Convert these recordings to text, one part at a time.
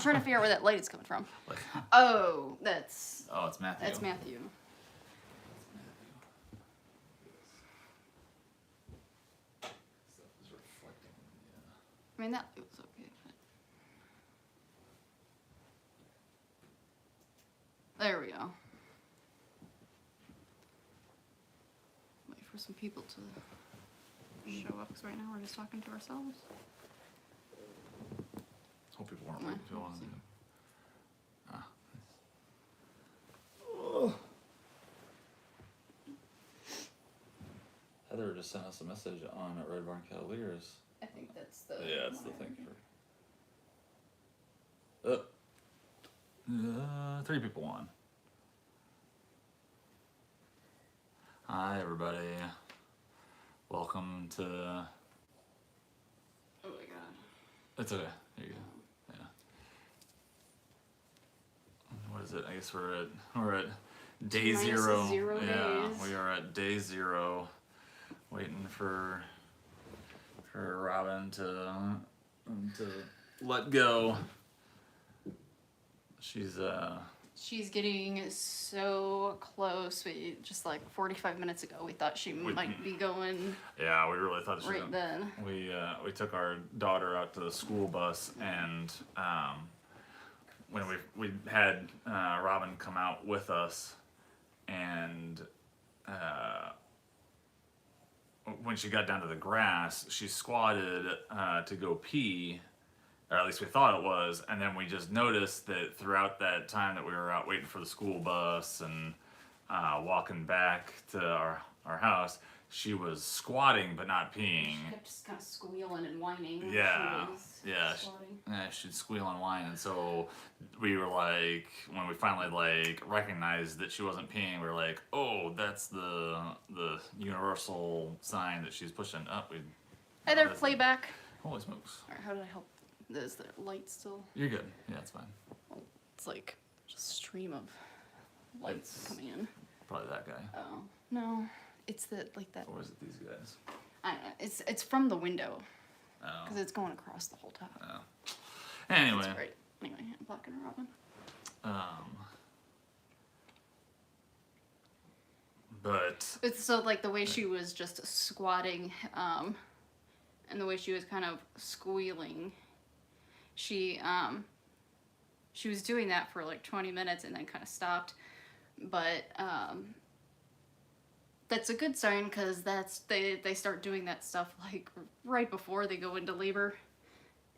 trying to figure out where that light is coming from. Like, oh, that's... Oh, it's Matthew. That's Matthew. I mean, that was okay. But... There we go. Wait for some people to show up, because right now we're just talking to ourselves. Hope people weren't waiting too long. Ah. Heather just sent us a message on Red Barn Cavaliers. I think that's the... Yeah, it's the thing for... 3 people on. Hi, everybody. Welcome to... Oh my god. It's okay. There you go. Yeah. What is it? I guess we're at day 0. 0 yeah, days. we are at day 0, waiting for Robin to let go. She's getting so close. We just like 45 minutes ago we thought she might be going. Yeah, we really thought she was right then. We took our daughter out to the school bus, and when we had Robin come out with us, and when she got down to the grass, she squatted to go pee, or at least we thought it was, and then we just noticed that throughout that time that we were out waiting for the school bus and walking back to our house, she was squatting but not peeing. She kept just kind of squealing and whining. Yeah, yeah. She'd squeal and whine, and so we were like, when we finally like recognized that she wasn't peeing, we were like, oh, that's the universal sign that she's pushing up. Hey there, playback. Holy smokes! All right, how did I help? Is the light still? You're good. Yeah, it's fine. Well, it's like just a stream of lights coming in. Probably that guy. Oh no, it's like that. Or is it these guys? I don't know. It's from the window. Oh. Because it's going across the whole top. Oh. Anyway. That's right. Anyway, I'm blocking Robin. But it's so like the way she was just squatting, and the way she was kind of squealing. She was doing that for like 20 minutes and then kind of stopped, but that's a good sign, because they start doing that stuff like right before they go into labor,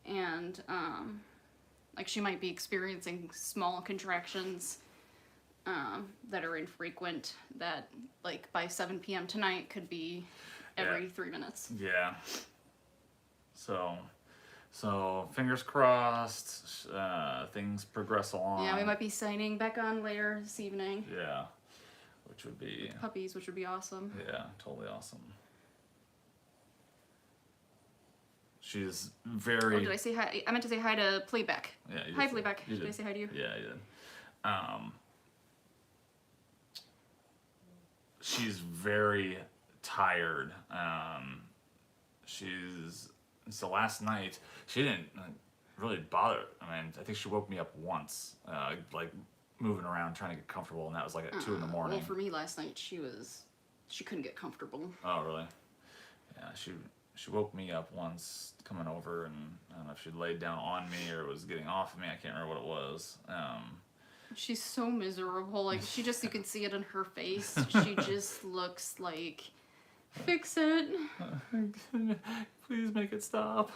and like she might be experiencing small contractions that are infrequent, that like by 7 p.m. tonight could be every 3 minutes. Yeah. So fingers crossed, things progress along. Yeah, we might be signing back on later this evening. Yeah, which would be... Puppies, which would be awesome. Yeah, totally awesome. She's very... Oh, did I say hi? I meant to say hi to Playback. Yeah, you hi, did. Playback. Did I say hi to you? Yeah, you did. She's very tired. So last night, she didn't really bother. I mean, I think she woke me up once, like moving around trying to get comfortable, and that was like at 2 in the morning. Well, for me last night, she couldn't get comfortable. Oh, really? Yeah, she woke me up once coming over, and I don't know if she laid down on me or was getting off of me. I can't remember what it was. She's so miserable. Like, you can see it in her face. She just looks like, fix it. Please make it stop.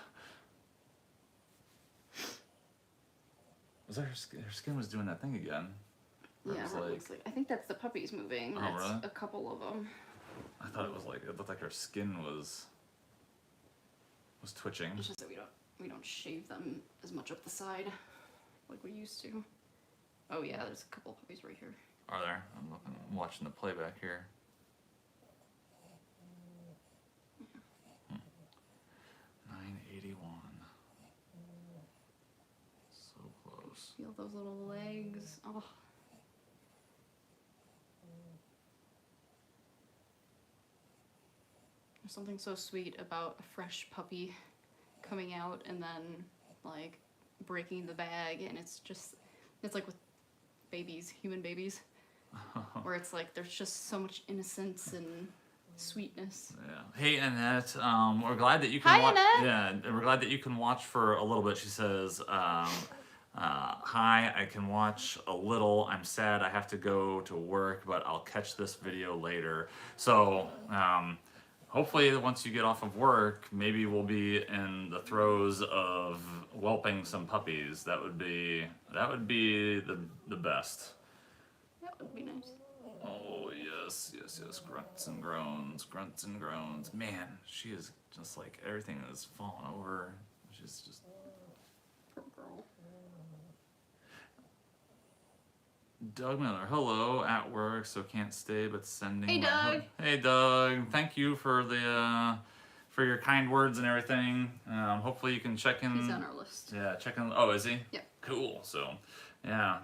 Was that her skin was doing that thing again? Yeah, it looks like, I think that's the puppies moving. Oh, That's really? a couple of them. I thought it looked like her skin was twitching. It's just that we don't shave them as much up the side like we used to. Oh yeah, there's a couple of puppies right here. Are there? I'm watching the playback here. 981. So close. Feel those little legs. Oh. There's something so sweet about a fresh puppy coming out and then like breaking the bag, and it's like with babies, human babies, where it's like there's just so much innocence and sweetness. Yeah. Hey, Annette. We're glad that you can Hi, watch. Annette. Yeah, and we're glad that you can watch for a little bit. She says, "Hi, I can watch a little. I'm sad I have to go to work, but I'll catch this video later." So, hopefully, once you get off of work, maybe we'll be in the throes of whelping some puppies. That would be the best. That would be nice. Oh, yes, yes, yes. Grunts and groans, grunts and groans. Man, she is just like everything is falling over. She's just. Poor girl. Doug Miller, hello, at work, so can't stay, but sending. Hey, Doug. Hey, Doug. Thank you for the for your kind words and everything. Hopefully you can check in. He's on our list. Yeah, check in. Oh, is he? Yeah. Cool. So, yeah.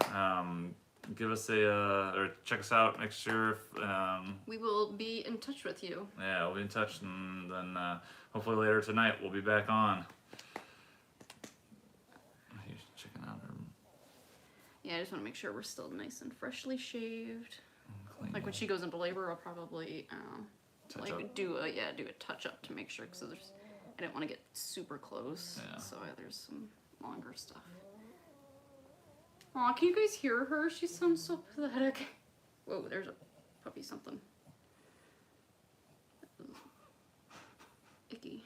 Give us a or check us out. Make sure. We will be in touch with you. Yeah, we'll be in touch, and then hopefully later tonight we'll be back on. He's checking out her. Yeah, I just want to make sure we're still nice and freshly shaved. Clean. Like when she goes into labor, I'll probably Touch up. do a touch up to make sure, because I didn't want to get super close. Yeah. So there's some longer stuff. Aw, can you guys hear her? She sounds so pathetic. Whoa, there's a puppy something. Icky.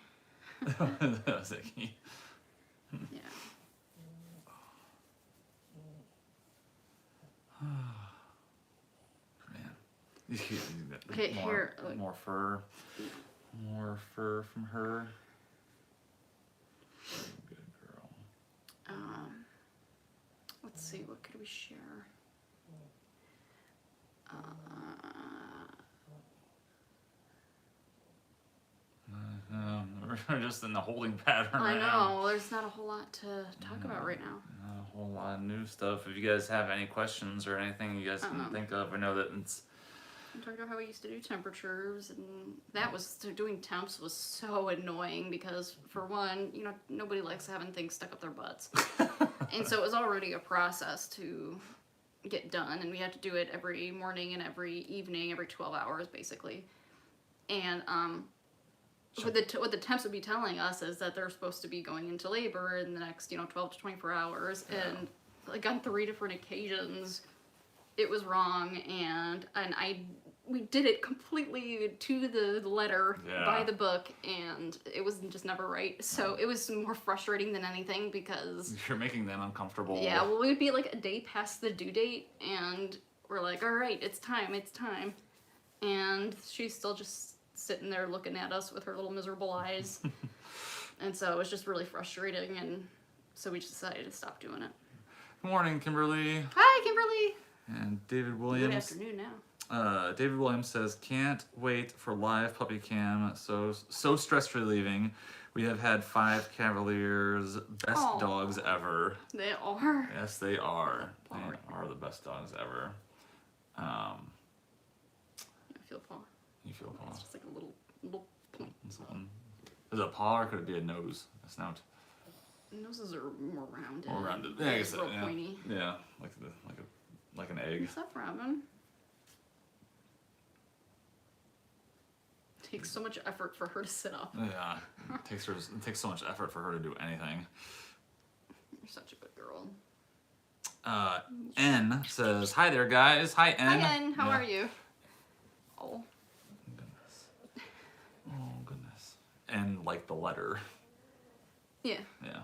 That was icky. Yeah. Man. Okay, here, look. More fur. More fur from her. Good girl. Let's see, what could we share? We're just in the holding pattern I right now. know, there's not a whole lot to talk about right now. Not a whole lot of new stuff. If you guys have any questions or anything you guys can think of, I know that it's. I'm talking about how we used to do temperatures, and that was doing temps was so annoying because, for one, nobody likes having things stuck up their butts, and so it was already a process to get done, and we had to do it every morning and every evening, every 12 hours basically, and what the temps would be telling us is that they're supposed to be going into labor in the next 12 to 24 hours, and like on 3 different occasions it was wrong, and we did it completely to the letter by the book, and it was just never right. So it was more frustrating than anything because you're making them uncomfortable. Yeah, well, we would be like a day past the due date, and we're like, all right, it's time, and she's still just sitting there looking at us with her little miserable eyes, and so it was just really frustrating, and so we just decided to stop doing it. Good morning, Kimberly. Hi, Kimberly. And David Williams. Good afternoon now. David Williams says, can't wait for live puppy cam. So stress relieving. We have had 5 Cavaliers, best dogs ever. They are. Yes, they are. They are the best dogs ever. I feel paw. You feel paw. It's just like a little point. Is it a paw or could it be a nose? A snout? Noses are more rounded. More rounded. Yeah, I guess real pointy. Yeah, like an egg. What's up, Robin? Takes so much effort for her to sit up. Yeah, it takes so much effort for her to do anything. You're such a good girl. N says, hi there, guys. Hi, N. Hi, N. How are you? Oh. Goodness. Oh, goodness. And like the letter. Yeah. Yeah.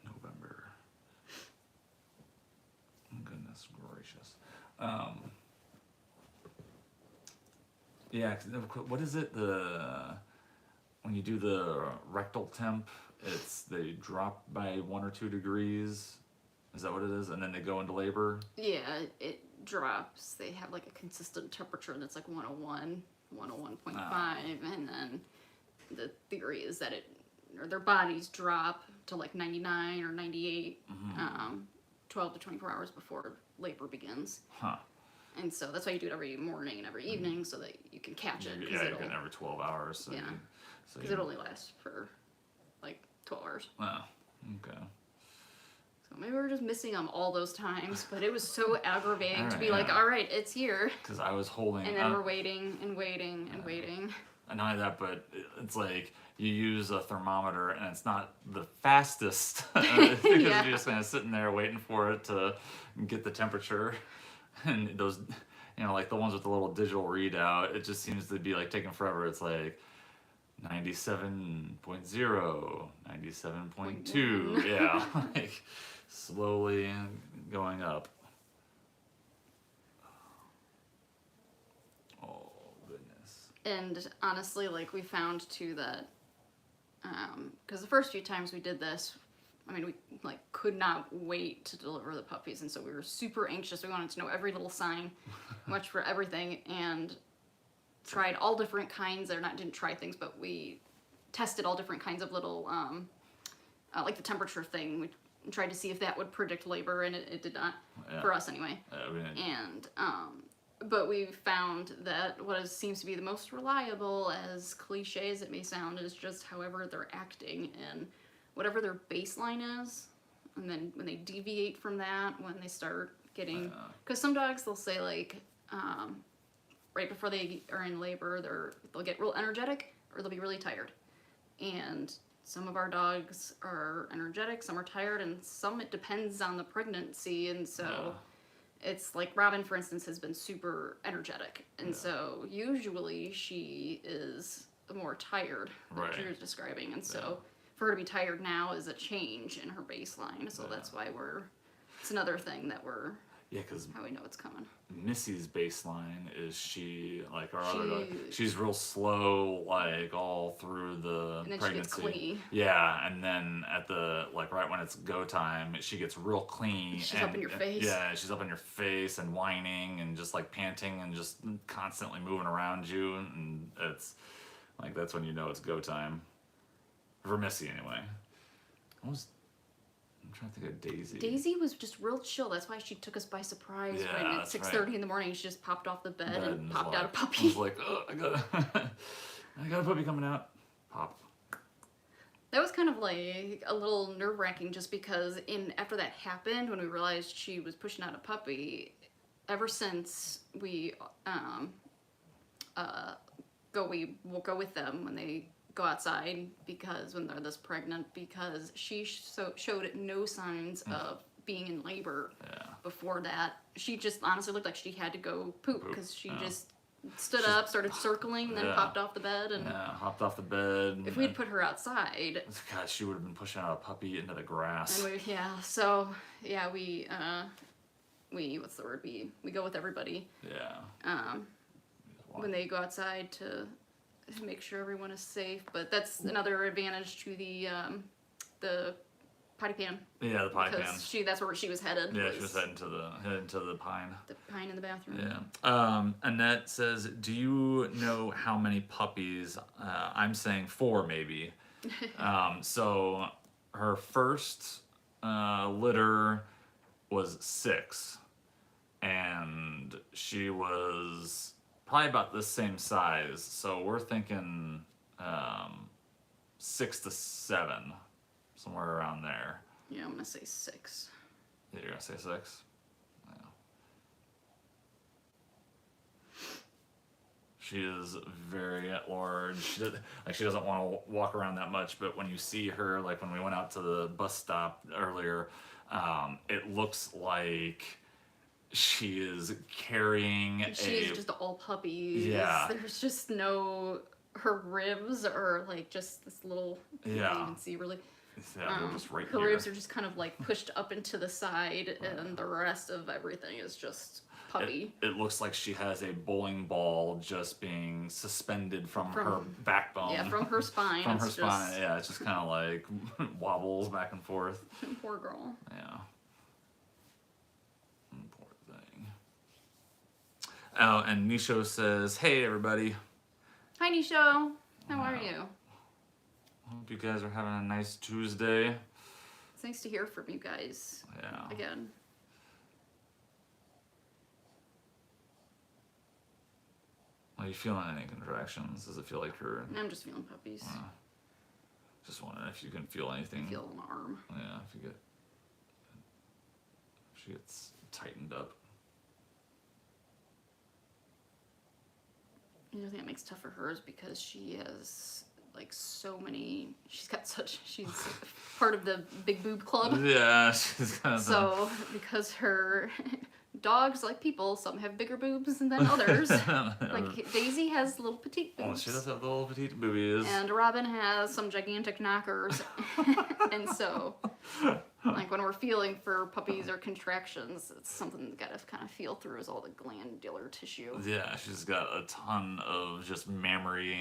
November. Goodness gracious. Yeah, what is it? When you do the rectal temp, they drop by 1 or 2 degrees. Is that what it is? And then they go into labor? Yeah, it drops. They have like a consistent temperature that's like 101, 101.5, and then the theory is that their bodies drop to like 99 or 98, 12 to 24 hours before labor begins. Huh. And so that's why you do it every morning and every evening so that you can catch it. Yeah, you can every 12 hours. So yeah. Because it only lasts for like 12 hours. Wow. Okay. So maybe we're just missing them all those times, but it was so aggravating to be Alright, like, yeah. all right, it's here. Because I was holding. And then we're waiting and waiting and waiting. And not only that, but it's like you use a thermometer and it's not the fastest because Yeah. you're just kind of sitting there waiting for it to get the temperature. And those, like the ones with the little digital readout, it just seems to be like taking forever. It's like 97.0, 97.2. Yeah, like slowly going up. Oh, goodness. And honestly, like, we found too that, because the first few times we did this, I mean, we like could not wait to deliver the puppies, and so we were super anxious. We wanted to know every little sign, watch for everything, and tried all different kinds. Or not didn't try things, but we tested all different kinds of little, like the temperature thing. We tried to see if that would predict labor, and it did not, for us anyway. And but we found that what seems to be the most reliable, as cliche as it may sound, is just however they're acting and whatever their baseline is. And then when they deviate from that, when they start getting, because some dogs, they'll say like, right before they are in labor, they'll get real energetic or they'll be really tired. And some of our dogs are energetic, some are tired, and some it depends on the pregnancy. And so it's like Robin, for instance, has been super energetic. And so usually she is more tired, like Drew was describing. And so for her to be tired now is a change in her baseline. So that's why it's another thing that how we know it's coming. Missy's baseline is she, like our other dog, she's real slow, like all through the and then pregnancy. She gets clingy. Yeah, and then at the, like right when it's go time, she gets real clean. She's up in your face. Yeah, she's up in your face and whining and just like panting and just constantly moving around you. And it's like, that's when you know it's go time. For Missy, anyway. I'm trying to think of Daisy. Daisy was just real chill. That's why she took us by surprise when at 6:30 in the morning she just popped off the bed and popped out a puppy. I was like, oh, I got a puppy coming out. Pop. That was kind of like a little nerve-wracking just because after that happened, when we realized she was pushing out a puppy, ever since we we'll go with them when they go outside, because when they're this pregnant, because she showed no signs of being in labor before that. She just honestly looked like she had to go poop because she just stood up, started circling, and then popped off the bed. And hopped off the bed. If we'd put her outside, God, she would have been pushing out a puppy into the grass. And we what's the word? We go with everybody. When they go outside to make sure everyone is safe. But that's another advantage to the potty pan. Yeah, the potty pan. Because that's where she was headed. Yeah, she was heading to the pine. The pine in the bathroom. Yeah. Annette says, do you know how many puppies? I'm saying 4 maybe. So her first litter was 6. And she was probably about the same size. So we're thinking 6 to 7. Somewhere around there. Yeah, I'm gonna say 6. Yeah, you're gonna say 6? Yeah. She is very at large. She doesn't want to walk around that much, but when you see her, like when we went out to the bus stop earlier, it looks like she is carrying She's just all puppies. Yeah. There's just her ribs are like just this little, you can't even see really. Yeah, they're just right her here. ribs are just kind of like pushed up into the side, and the rest of everything is just puppy. It looks like she has a bowling ball just being suspended from her backbone. Yeah, from her spine. From her spine, yeah, it's just kind of like wobbles back and forth. Poor girl. Yeah. Poor thing. Oh, and Nisho says, hey, everybody. Hi, Nisho. How are you? Hope you guys are having a nice Tuesday. It's nice to hear from you guys. Yeah. Again. Are you feeling any contractions? Does it feel like you're... I'm just feeling puppies. Just wondering if you can feel anything. Feel an arm. Yeah, if she gets tightened up. The other thing that makes it tough for her is because she has like so many. She's part of the big boob club. Yeah, she's kind of. So because her dogs, like people, some have bigger boobs than others. Like Daisy has little petite boobs. Well, she does have the little petite boobies. And Robin has some gigantic knockers. And so, like when we're feeling for puppies or contractions, it's something you gotta kind of feel through is all the glandular tissue. Yeah, she's got a ton of just mammary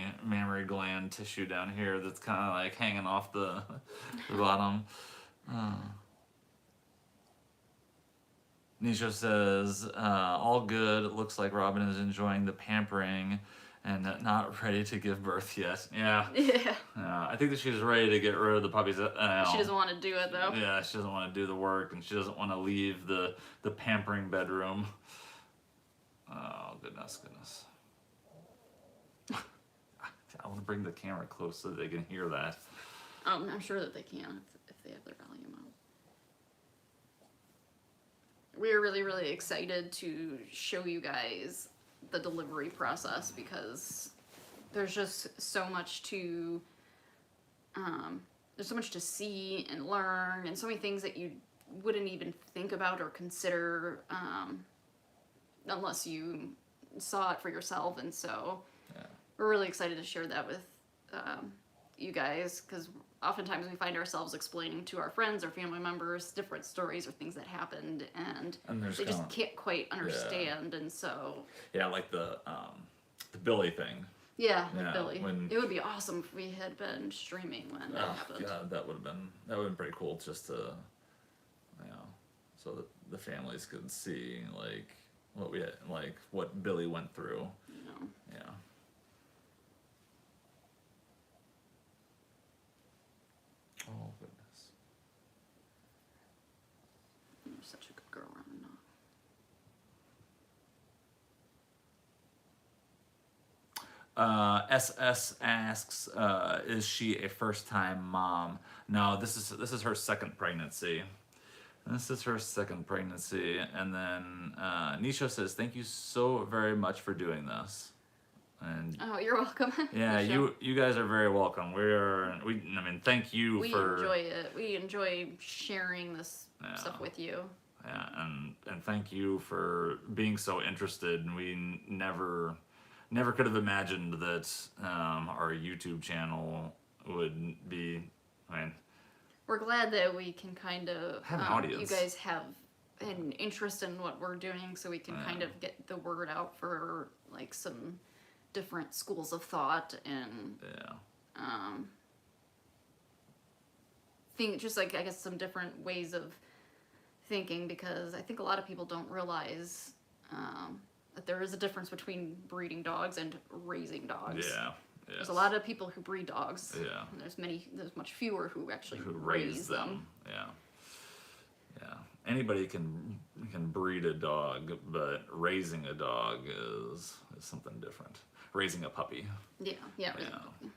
gland tissue down here that's kind of like hanging off the bottom. Nisha says, all good. It looks like Robin is enjoying the pampering and not ready to give birth yet. Yeah. Yeah. I think that she's ready to get rid of the puppies. She doesn't want to do it though. Yeah, she doesn't want to do the work, and she doesn't want to leave the pampering bedroom. Oh, goodness. I want to bring the camera close so they can hear that. I'm sure that they can if they have their volume on. We're really, really excited to show you guys the delivery process because there's just so much to see and learn, and so many things that you wouldn't even think about or consider unless you saw it for yourself. And so we're really excited to share that with you guys, because oftentimes we find ourselves explaining to our friends or family members different stories or things that happened, and they just can't quite understand. And so like the Billy thing. Yeah, Billy. It would be awesome if we had been streaming when that happened. God, that would have been pretty cool, just to, so that the families could see like what Billy went through. Yeah. Oh goodness. You're such a good girl, Robin. SS asks, is she a first-time mom? No, this is her second pregnancy. This is her second pregnancy. And then Nisha says, thank you so very much for doing this. And you're welcome. Yeah, you guys are very welcome. Thank you we for... enjoy it. We enjoy sharing this stuff with you. Yeah, and thank you for being so interested. And we never could have imagined that our YouTube channel would be. We're glad that we can kind of have an audience. You guys have an interest in what we're doing, so we can kind of get the word out for like some different schools of thought and think just like I guess some different ways of thinking, because I think a lot of people don't realize that there is a difference between breeding dogs and raising dogs. Yeah. Yes. There's a lot of people who breed dogs. Yeah. And there's much fewer who actually raise them. Yeah. Yeah. Anybody can breed a dog, but raising a dog is something different. Raising a puppy. Yeah. Raising a puppy.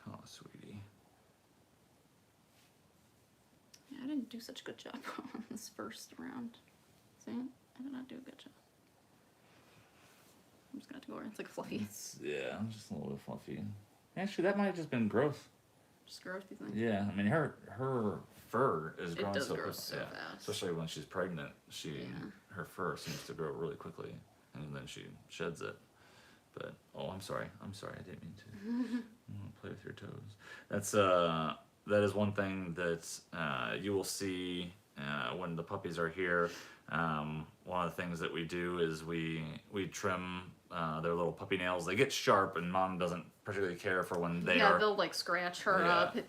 Oh, sweetie. Yeah, I didn't do such a good job on this first round. See? I did not do a good job. I'm just gonna have to go around. It's like fluffy. Just a little bit fluffy. Actually, that might have just been growth. Just growth, you think? Yeah, I mean her fur is growing so quickly. So fast. Especially when she's pregnant, her fur seems to grow really quickly, and then she sheds it. But I'm sorry, I didn't mean to. Play with your toes. That is one thing that you will see when the puppies are here. One of the things that we do is we trim their little puppy nails. They get sharp, and Mom doesn't particularly care for when they are. Yeah, they'll like scratch her up. It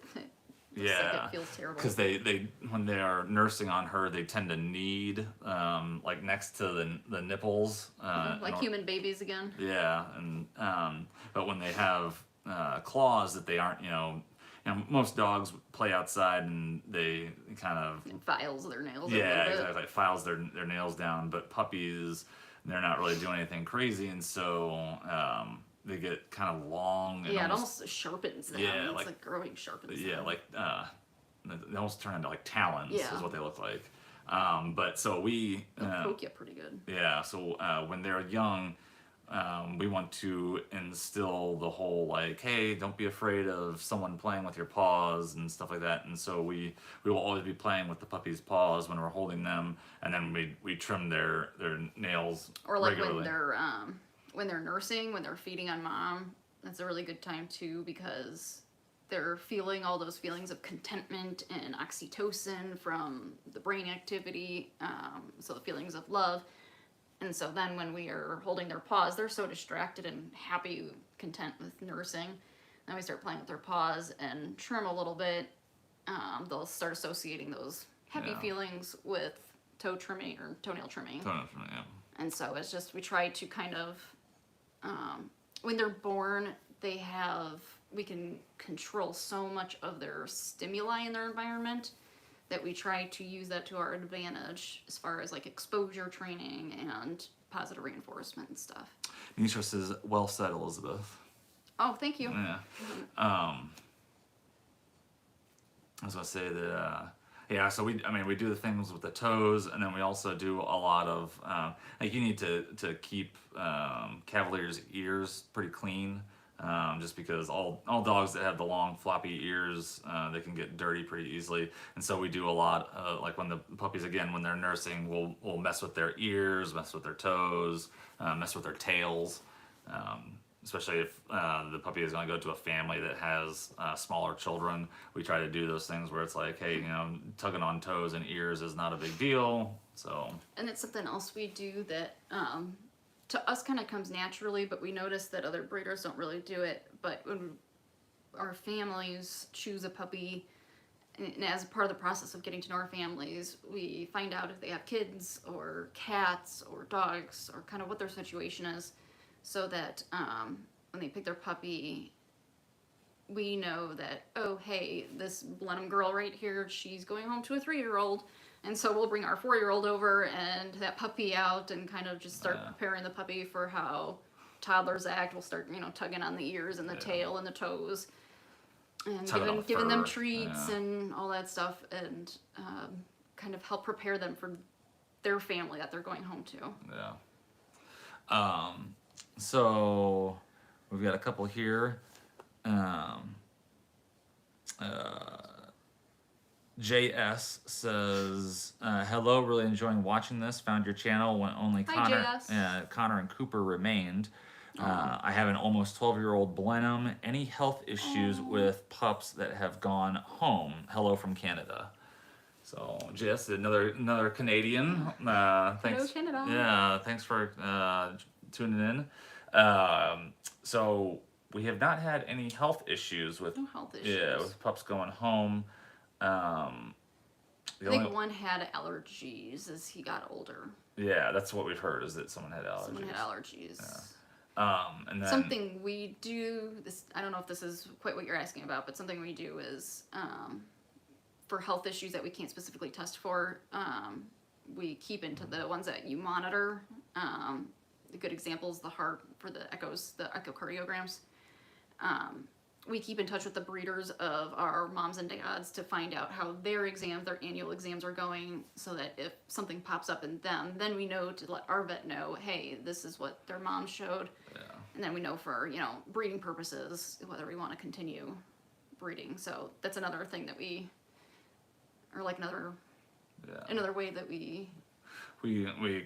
it feels terrible. Because they when they are nursing on her, they tend to knead like next to the nipples. Like human babies again. Yeah, and but when they have claws that they aren't, most dogs play outside and they kind of files their nails. Yeah, exactly. Files their nails down. But puppies, they're not really doing anything crazy, and so they get kind of long. And Yeah, it almost sharpens them. Yeah, it's like growing sharpens yeah, them. like they almost turn into like talons. Yeah. Is what they look like. But so we They'll poke you pretty good. yeah. So when they're young, we want to instill the whole like, hey, don't be afraid of someone playing with your paws and stuff like that. And so we will always be playing with the puppy's paws when we're holding them, and then we trim their nails or like regularly. when they're nursing, when they're feeding on mom. That's a really good time too, because they're feeling all those feelings of contentment and oxytocin from the brain activity, so the feelings of love. And so then when we are holding their paws, they're so distracted and happy, content with nursing. Then we start playing with their paws and trim a little bit. They'll start associating those happy feelings with toe trimming or toenail trimming. Toenail trimming, yeah. And so it's just, we try to kind of, when they're born, we can control so much of their stimuli in their environment that we try to use that to our advantage as far as like exposure training and positive reinforcement and stuff. Nisha says, well said, Elizabeth. Oh, thank you. Yeah. I was gonna say that. Yeah. So we do the things with the toes, and then we also do a lot of like you need to keep Cavaliers' ears pretty clean. Just because all dogs that have the long floppy ears, they can get dirty pretty easily, and so we do a lot like when the puppies, again, when they're nursing, we'll mess with their ears, mess with their toes, mess with their tails, especially if the puppy is going to go to a family that has smaller children. We try to do those things where it's like, hey, tugging on toes and ears is not a big deal. So, and it's something else we do that to us kind of comes naturally, but we notice that other breeders don't really do it. But when our families choose a puppy, and as part of the process of getting to know our families, we find out if they have kids or cats or dogs or kind of what their situation is, so that when they pick their puppy, we know that, oh, hey, this Blenheim girl right here, she's going home to a 3-year-old. And so we'll bring our 4-year-old over and that puppy out and kind of just start preparing the puppy for how toddlers act. We'll start, tugging on the ears and the tail and the toes, and giving them treats and all that stuff, and kind of help prepare them for their family that they're going home to. Yeah. So we've got a couple here. JS says, hello, really enjoying watching this. Found your channel when only Connor and Cooper remained. I have an almost 12-year-old Blenheim. Any health issues with pups that have gone home? Hello from Canada. So, JS, another Canadian. Thanks. Hello, Canada. Yeah, thanks for tuning in. So we have not had any health issues with with pups going home. I think one had allergies as he got older. Yeah, that's what we've heard, is that someone had allergies. And then something we do, I don't know if this is quite what you're asking about, but something we do is for health issues that we can't specifically test for, we keep into the ones that you monitor. A good example is the heart for the echoes, the echocardiograms. We keep in touch with the breeders of our moms and dads to find out how their annual exams are going, so that if something pops up in them, then we know to let our vet know, hey, this is what their mom showed. Yeah. And then we know for, breeding purposes, whether we want to continue breeding. So that's another thing that another way that we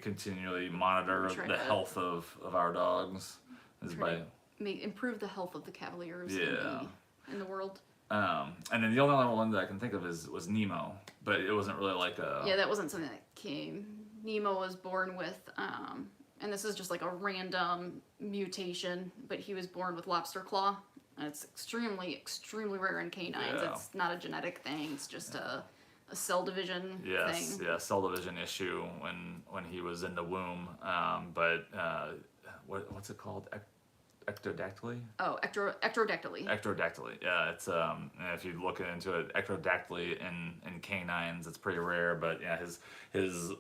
continually monitor the health of our dogs is by improve the health of the Cavaliers in the world. And then the only other one that I can think of was Nemo, but it wasn't really like a... Yeah, that wasn't something that came. Nemo was born with, and this is just like a random mutation, but he was born with lobster claw, and it's extremely, extremely rare in canines. Yeah. It's not a genetic thing, it's just a cell division thing. Yeah, cell division issue when he was in the womb. What's it called? Ectodactyly? Oh, ectodactyly. Ectodactyly. Yeah, it's if you look into it, ectodactyly in canines, it's pretty rare. But yeah, his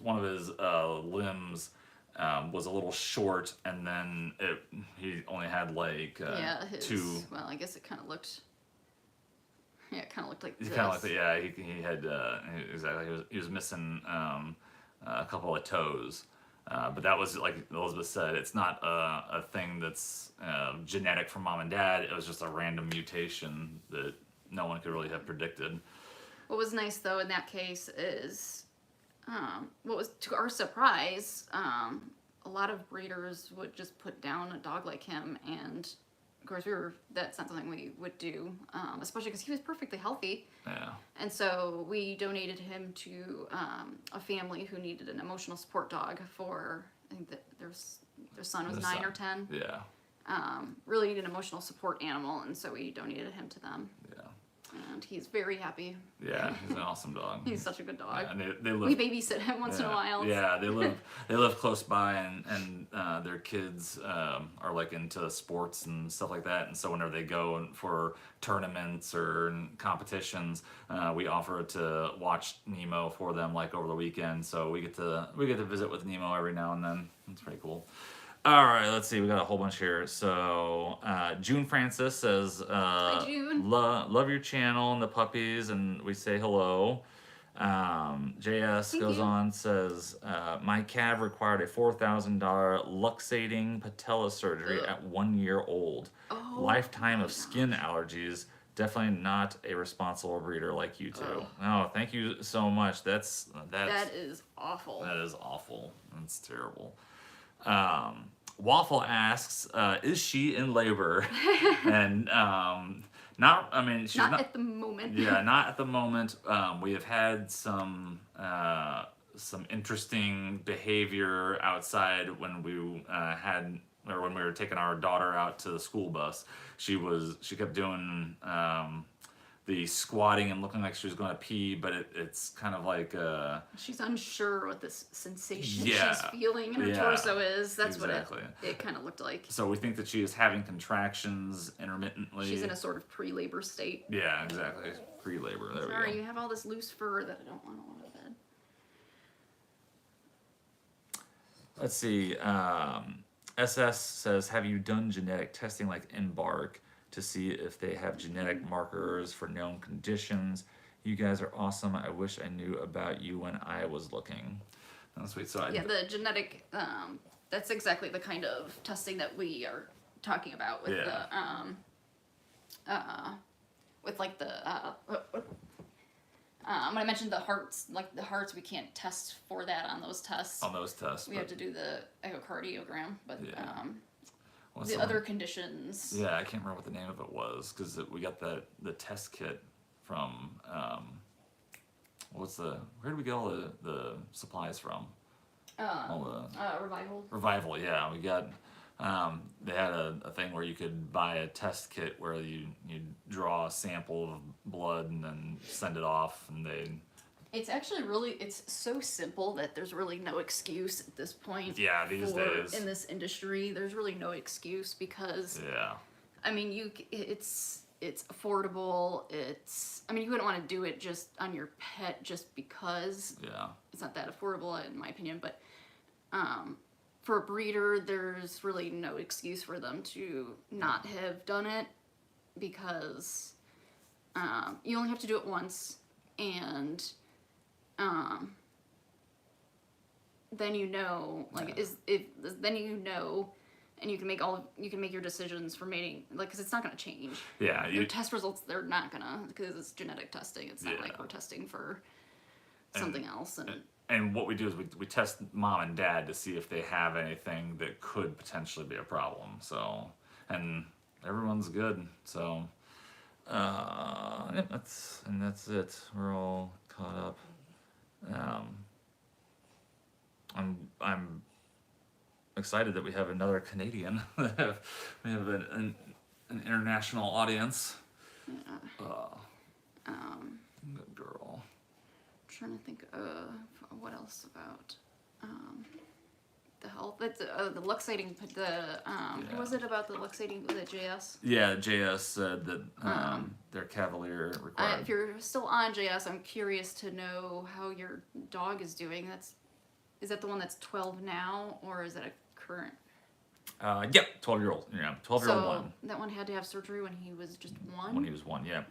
one of his limbs was a little short, and then he only had like two. Well, I guess it kind of looked. Yeah, it kind of looked like this. Kind of like he had exactly. He was missing a couple of toes. But that was, like Elizabeth said, it's not a thing that's genetic from mom and dad. It was just a random mutation that no one could really have predicted. What was nice, though, in that case is, what was, to our surprise, a lot of breeders would just put down a dog like him, and of course that's not something we would do, especially because he was perfectly healthy. Yeah. And so we donated him to a family who needed an emotional support dog for, I think that their son was 9 or 10. Yeah. Really needed an emotional support animal, and so we donated him to them. Yeah. And he's very happy. Yeah, he's an awesome dog. He's such a good dog. Yeah, and they live, we babysit him once in a while. Yeah, they live close by, and their kids are like into sports and stuff like that. And so whenever they go for tournaments or competitions, we offer to watch Nemo for them, like over the weekend. So we get to visit with Nemo every now and then. It's pretty cool. All right, let's see. We got a whole bunch here. So June Francis says, Hi, June. Love your channel and the puppies, and we say hello. JS Thank goes you. on, says, my Cav required a $4,000 luxating patella surgery at 1 year old. Oh, Lifetime of skin allergies. Definitely not a responsible breeder like you two. Oh, thank you so much. That is awful. That is awful. That's terrible. Waffle asks, is she in labor? And she's not at the moment. Yeah, not at the moment. We have had some interesting behavior outside when we when we were taking our daughter out to the school bus. She kept doing the squatting and looking like she was going to pee, but it's kind of like she's unsure what this sensation Yeah. she's feeling in her torso is. That's Exactly. what it kind of looked like. So we think that she is having contractions intermittently. She's in a sort of pre-labor state. Yeah, exactly. Pre-labor. There Sorry, we go. you have all this loose fur that I don't want to go to bed. Let's see. SS says, have you done genetic testing like Embark to see if they have genetic markers for known conditions? You guys are awesome. I wish I knew about you when I was looking. That's sweet. So Yeah, the genetic, that's exactly the kind of testing that we are talking about with when I mentioned the hearts, we can't test for that on those tests. We have to do the echocardiogram, but the other conditions. Yeah, I can't remember what the name of it was, because we got the test kit from where did we get all the supplies from? Revival. Revival, yeah. We got they had a thing where you could buy a test kit where you draw a sample of blood and then send it off, and It's actually it's so simple that there's really no excuse at this point. Yeah, these days. In this industry, there's really no excuse because, yeah. I mean, it's affordable. You wouldn't want to do it just on your pet just because. Yeah. It's not that affordable in my opinion, but for a breeder, there's really no excuse for them to not have done it because you only have to do it once, and then you know, and you can make your decisions for mating, because it's not going to change. Yeah. Your test results, they're not going to, because it's genetic testing. It's not like we're testing for something else. And what we do is we test mom and dad to see if they have anything that could potentially be a problem. So, and everyone's good. So, that's it. We're all caught up. I'm excited that we have another Canadian. We have an international audience. Good girl. I'm trying to think what else about the health. That's the luxating. What was it about the luxating? Was it JS? Yeah, JS said that their Cavalier required. If you're still on JS, I'm curious to know how your dog is doing. That's Is that the one that's 12 now, or is that a current? Yep, 12-year-old. Yeah, 12-year-old So one. that one had to have surgery when he was just 1? When he was 1, yeah.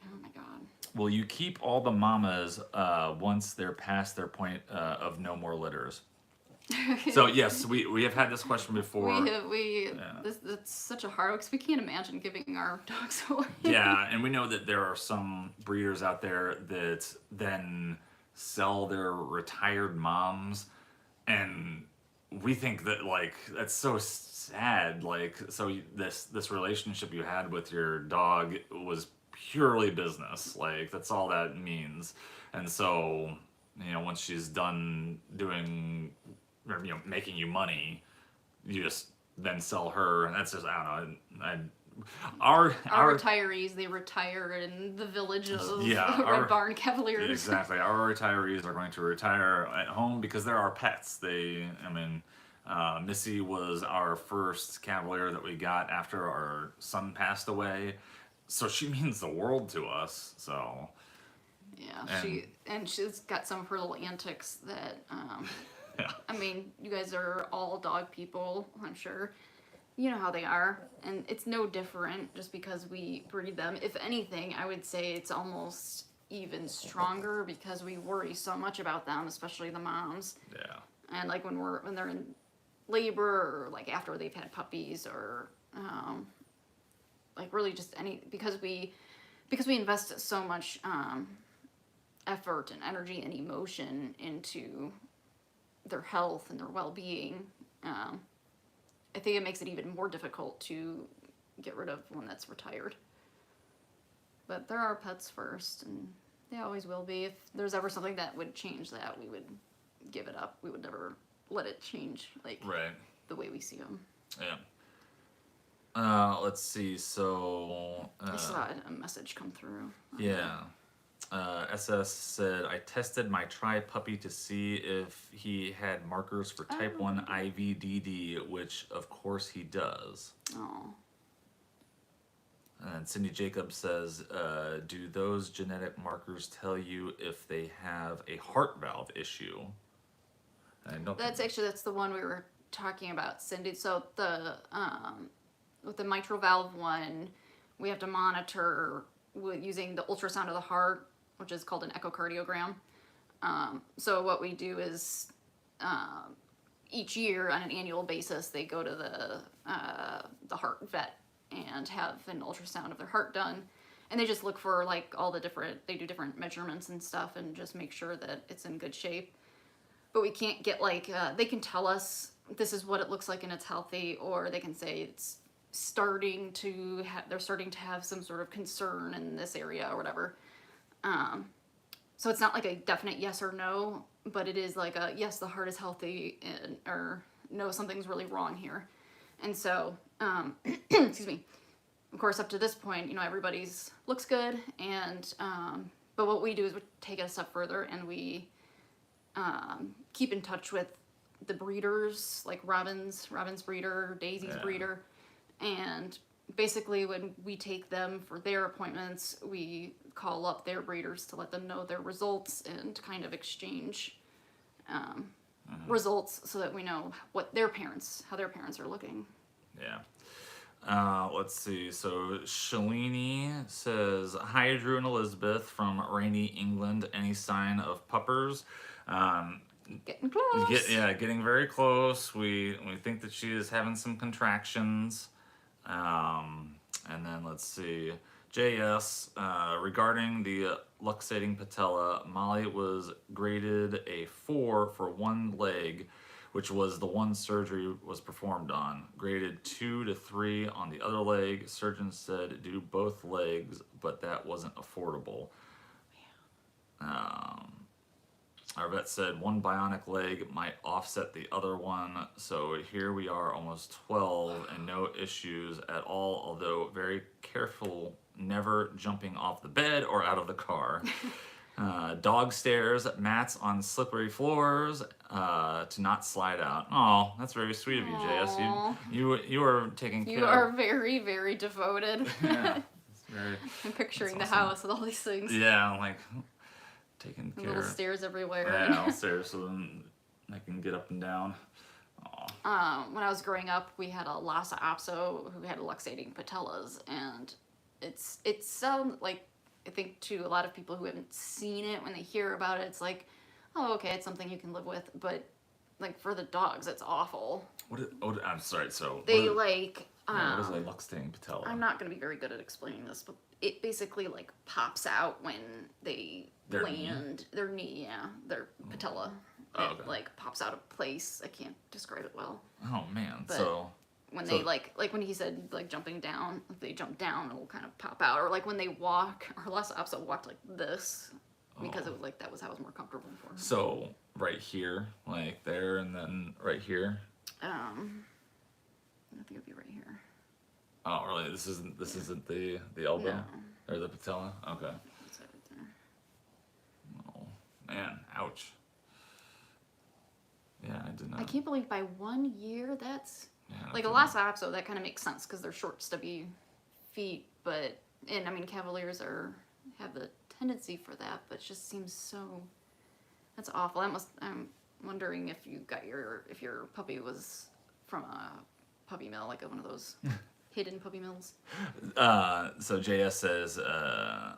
Oh my god. Well, you keep all the mamas once they're past their point of no more litters. So yes, we have had this question before. That's such a hard, because we can't imagine giving our dogs away. Yeah, and we know that there are some breeders out there that then sell their retired moms, and we think that like that's so sad. Like, so this relationship you had with your dog was purely business. Like, that's all that means. And so, once she's done doing, or, making you money, you just then sell her, and that's just, I don't know. Our retirees, they retire in the village of Red Barn Cavaliers. Exactly. Our retirees are going to retire at home because they're our pets. Missy was our first Cavalier that we got after our son passed away. So she means the world to us. So yeah, she's got some of her little antics that yeah. I mean, you guys are all dog people, I'm sure. You know how they are, and it's no different just because we breed them. If anything, I would say it's almost even stronger because we worry so much about them, especially the moms. Yeah. And like when they're in labor, or like after they've had puppies, or like really just because we invest so much effort and energy and emotion into their health and their well-being. I think it makes it even more difficult to get rid of one that's retired. But they're our pets first, and they always will be. If there's ever something that would change that, we would give it up. We would never let it change, like, right. the way we see them. Yeah. Let's see, so... I saw a message come through. Yeah. SS said, I tested my tri-puppy to see if he had markers for type 1 IVDD, which of course he does. Oh. And Cindy Jacobs says, do those genetic markers tell you if they have a heart valve issue? That's the one we were talking about, Cindy. So with the mitral valve one, we have to monitor using the ultrasound of the heart, which is called an echocardiogram. So what we do is each year on an annual basis, they go to the heart vet and have an ultrasound of their heart done. And they just look for like they do different measurements and stuff and just make sure that it's in good shape. But we can't get they can tell us this is what it looks like and it's healthy, or they can say it's they're starting to have some sort of concern in this area or whatever. So it's not like a definite yes or no, but it is like a yes, the heart is healthy, or no, something's really wrong here. And so, excuse me. Of course, up to this point, everybody's looks good, and but what we do is we take it a step further and we keep in touch with the breeders, like Robin's breeder, Daisy's breeder. And basically when we take them for their appointments, we call up their breeders to let them know their results and kind of exchange results so that we know how their parents are looking. Yeah. Let's see. So Shalini says, hi, Drew and Elizabeth from rainy England. Any sign of puppers? Getting close. Getting very close. We think that she is having some contractions. And then let's see, JS, regarding the luxating patella, Molly was graded a 4 for one leg, which was the one surgery was performed on. Graded 2 to 3 on the other leg. Surgeon said do both legs, but that wasn't affordable. Our vet said one bionic leg might offset the other one, so here we are almost 12 and no issues at all, although very careful, never jumping off the bed or out of the car. Dog stairs, mats on slippery floors to not slide out. Oh, that's very sweet of you, JS. You are taking care. You are very, very devoted. Yeah, it's very, I'm picturing the awesome. house with all these things. Yeah, like taking care. Little stairs everywhere. Yeah, little stairs. So then They can get up and down. When I was growing up, we had a Lhasa Apso who had luxating patellas, and it sounds like, I think to a lot of people who haven't seen it, when they hear about it, it's like, oh, okay, it's something you can live with, but like for the dogs, it's awful. I'm sorry. So They what is a luxating patella? I'm not going to be very good at explaining this, but it basically like pops out when they land their knee, their patella. Oh, it like pops out of place. I can't describe it well. Oh man, But so when they like when he said like jumping down, if they jump down, it'll kind of pop out. Or like when they walk, our last episode walked like this because it was like that was how it was more comfortable for him. So right here, like there, and then right here. I think it'd be right here. Oh really? This isn't the elbow No. or the patella? Okay. It's right there. Oh man, ouch. Yeah, I did not. I can't believe by 1 year that's like a okay. Lhasa Apso. That kind of makes sense because they're short, stubby feet. But and I mean Cavaliers have the tendency for that, but it just seems so. That's awful. I'm wondering if your puppy was from a puppy mill, like one of those hidden puppy mills. So JS says, oh,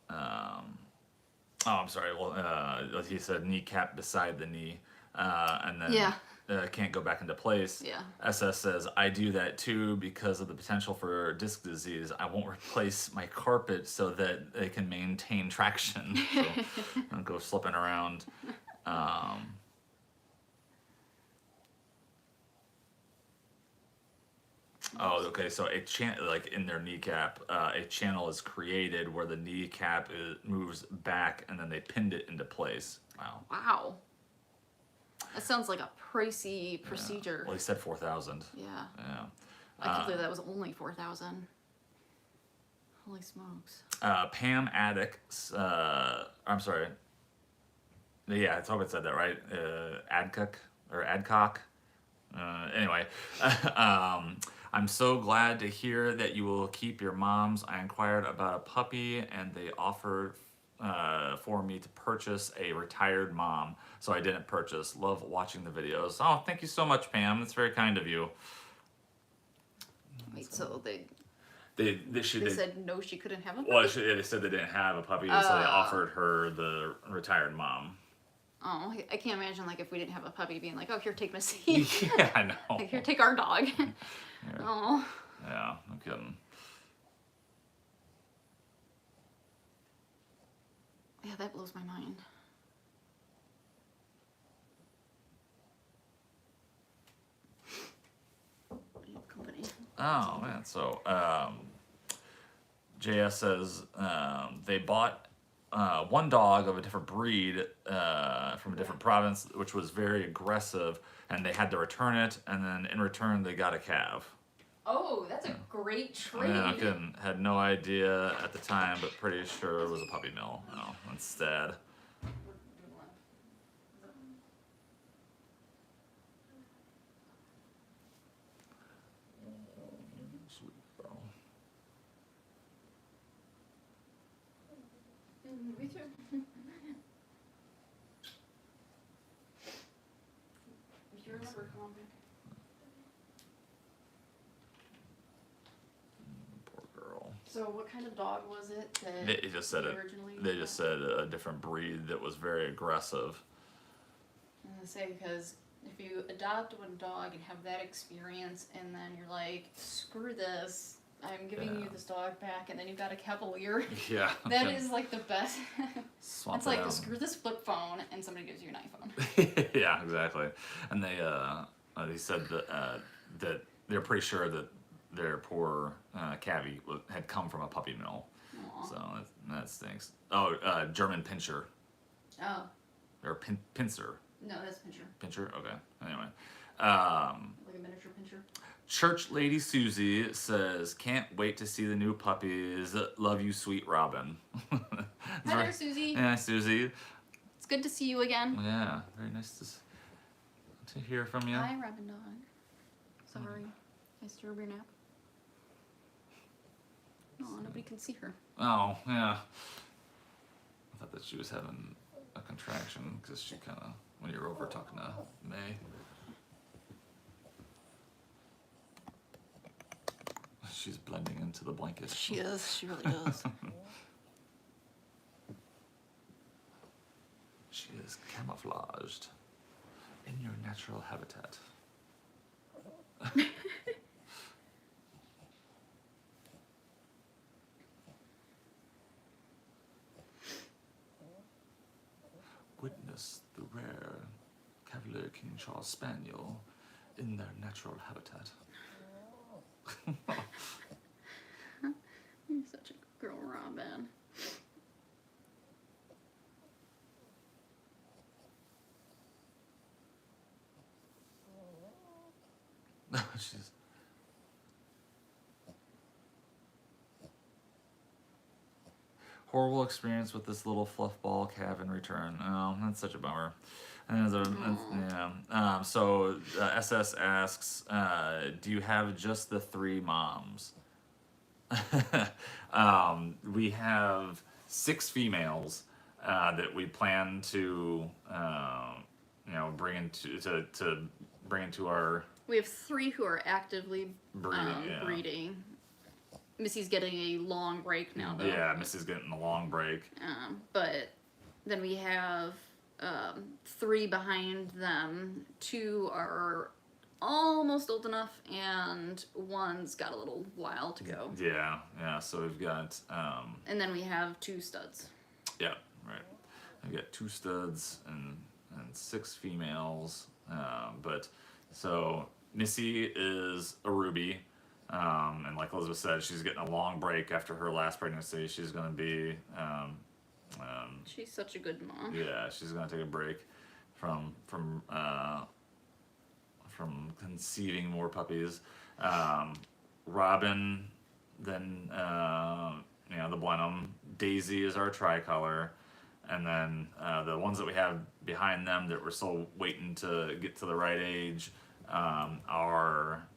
I'm sorry. Well, he said kneecap beside the knee, and then can't go back into place. Yeah. SS says, I do that too because of the potential for disc disease. I won't replace my carpet so that they can maintain traction. So I'll go slipping around. Oh, okay. So like in their kneecap, a channel is created where the kneecap moves back, and then they pinned it into place. Wow. Wow. That sounds like a pricey procedure. Well, he said 4,000. Yeah. Yeah. I can't believe that was only 4,000. Holy smokes. Pam Addick. I'm sorry. Yeah, it's always said that, right? Adcock or Adcock. Anyway, I'm so glad to hear that you will keep your moms. I inquired about a puppy, and they offered for me to purchase a retired mom, so I didn't purchase. Love watching the videos. Oh, thank you so much, Pam. That's very kind of you. Wait, so they They said no, she couldn't have a puppy? Well, they said they didn't have a puppy, so they offered her the retired mom. Oh, I can't imagine like if we didn't have a puppy being like, oh, here, take Missy. Yeah, I know. Like, here, take our dog. Oh. Yeah, no kidding. Yeah, that blows my mind. Company. Oh man, so JS says they bought one dog of a different breed from a different province, which was very aggressive, and they had to return it, and then in return they got a calf. Oh, that's a great trade. Yeah, had no idea at the time, but pretty sure it was a puppy mill. Oh, that's sad. Sweet bro. Me too. If you remember, come on back. Poor girl. So, what kind of dog was it that They just said it. originally? They just said a different breed that was very aggressive. I'm gonna say because if you adopt one dog and have that experience, and then you're like, screw this, I'm giving you this dog back, and then you've got a Cavalier. Yeah. That is like the best. Swap It's it like out. screw this flip phone, and somebody gives you an iPhone. Yeah, exactly. And they said that they're pretty sure that their poor Cavi had come from a puppy mill. Aww. So that stinks. Oh, German Pinscher. Oh. Or Pincer. No, that's Pinscher. Pinscher? Okay. Anyway. Like a miniature Pinscher. Church Lady Susie says, can't wait to see the new puppies. Love you, sweet Robin. Hi there, Susie. Yeah, Susie. It's good to see you again. Yeah, very nice to hear from you. Hi, Robin dog. Sorry. I disturbed your nap. Oh, nobody can see her. Oh, yeah. I thought that she was having a contraction because she kind of when you're over talking to May. She's blending into the blanket. She is. She really does. She is camouflaged in your natural habitat. Witness the rare Cavalier King Charles Spaniel in their natural habitat. You're such a good girl, Robin. She's horrible experience with this little fluff ball Cav in return. Oh, that's such a bummer. And yeah. So SS asks, do you have just the 3 moms? We have 6 females that we plan to, bring into our We have 3 who are actively breeding. breeding. Missy's getting a long break now, though. Yeah, Missy's getting a long break. But then we have 3 behind them. 2 are almost old enough, and 1's got a little while to go. Yeah. So we've got. And then we have 2 studs. Yeah, right. We've got 2 studs and 6 females. But so Missy is a ruby. And like Elizabeth said, she's getting a long break after her last pregnancy. She's going to be. She's such a good mom. Yeah, she's going to take a break from conceiving more puppies. Robin, then the Blenheim. Daisy is our tricolor, and then the ones that we have behind them that we're still waiting to get to the right age are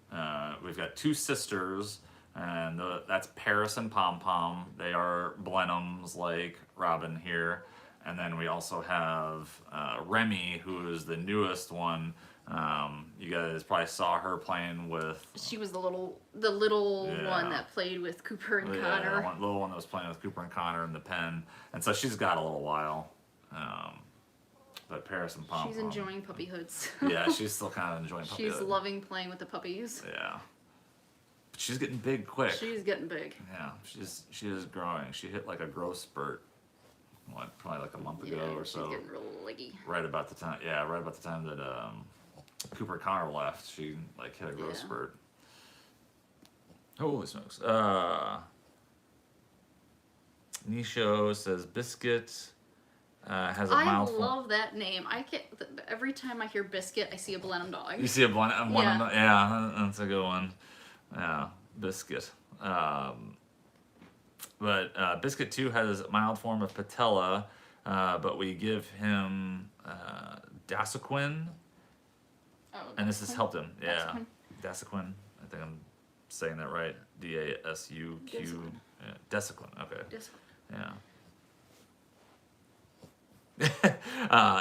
we've got 2 sisters, and that's Paris and Pom Pom. They are Blenheims like Robin here. And then we also have Remy, who is the newest one. You guys probably saw her playing with. She was the little one that played with Cooper and Connor. The little one that was playing with Cooper and Connor in the pen, and so she's got a little while. But Paris and Pom. She's enjoying puppyhoods. Yeah, she's still kind of enjoying puppyhood. She's loving playing with the puppies. Yeah, but she's getting big quick. She's getting big. Yeah, she is growing. She hit like a growth spurt. Probably like a month ago or so. She's getting real leggy. Right about the time that Cooper Connor left, she like hit a growth spurt. Holy smokes! Nisho says Biscuit has a mild. I love that name. I can't. Every time I hear Biscuit, I see a Blenheim dog. You see a Blenheim? Yeah, that's a good one. Yeah, Biscuit. But Biscuit 2 has a mild form of patella, but we give him Dasequin, and this has helped him. Yeah, Dasequin. I think I'm saying that right. Dasuq. Dasequin. Okay. Dasequin. Yeah.